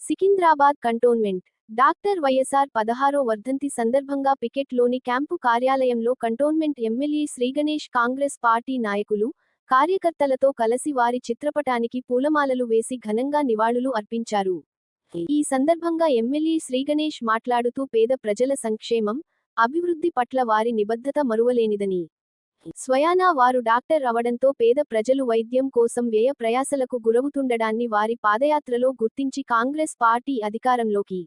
Secunderabad cantonment doctor YSR 16వ వర్ధంతి సందర్భంగా పికెట్లోని camp కార్యాలయంలో cantonment MLA Sri Ganesh Congress party నాయకులు, కార్యకర్తలతో కలసి వారి చిత్రపటానికి పూలమాలలు వేసి ఘనంగా నివాళులు అర్పించారు. ఈ సందర్భంగా ఎమ్మెల్యే శ్రీగణేష్ మాట్లాడుతూ పేద ప్రజల సంక్షేమం, అభివృద్ధి పట్ల వారి నిబద్ధత మరువలేనిదని, స్వయానా వారు డాక్టర్ అవడంతో పేద ప్రజలు వైద్యం కోసం వ్యయ ప్రయాసలకు గురవుతుండడాన్ని వారి పాదయాత్రలో గుర్తించి కాంగ్రెస్ పార్టీ అధికారంలోకి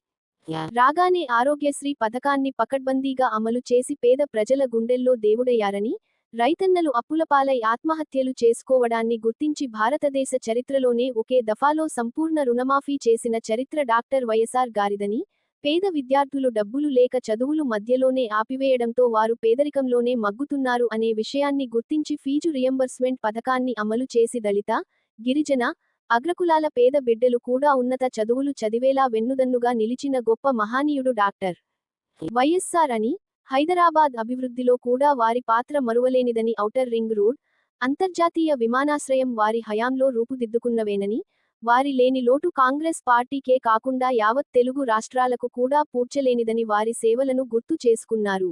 రాగానే ఆరోగ్యశ్రీ పథకాన్ని పకడ్బందీగా అమలు చేసి పేద ప్రజల గుండెల్లో దేవుడయ్యారని, రైతన్నలు అప్పులపాలై ఆత్మహత్యలు చేసుకోవడాన్ని గుర్తించి భారతదేశ చరిత్రలోనే ఒకే దఫాలో సంపూర్ణ రుణమాఫీ చేసిన చరిత్ర డాక్టర్ వైఎస్ఆర్ గారిదని, పేద విద్యార్థులు డబ్బులు లేక చదువులు మధ్యలోనే ఆపివేయడంతో వారు పేదరికంలోనే మగ్గుతున్నారు అనే విషయాన్ని గుర్తించి ఫీజు రియంబర్స్మెంట్ పథకాన్ని అమలు చేసి దళిత, గిరిజన, అగ్రకులాల పేద బిడ్డలు కూడా ఉన్నత చదువులు చదివేలా వెన్నుదన్నుగా నిలిచిన గొప్ప మహానీయుడు డాక్టర్ వైఎస్ఆర్ అని, హైదరాబాద్ అభివృద్ధిలో కూడా వారి పాత్ర మరువలేనిదని, ఔటర్ రింగ్ రోడ్, అంతర్జాతీయ విమానాశ్రయం వారి హయాంలో రూపుదిద్దుకున్నవేనని, వారి లేని లోటు కాంగ్రెస్ పార్టీకే కాకుండా యావత్ తెలుగు రాష్ట్రాలకు కూడా పూడ్చలేనిదని వారి సేవలను గుర్తు చేసుకున్నారు.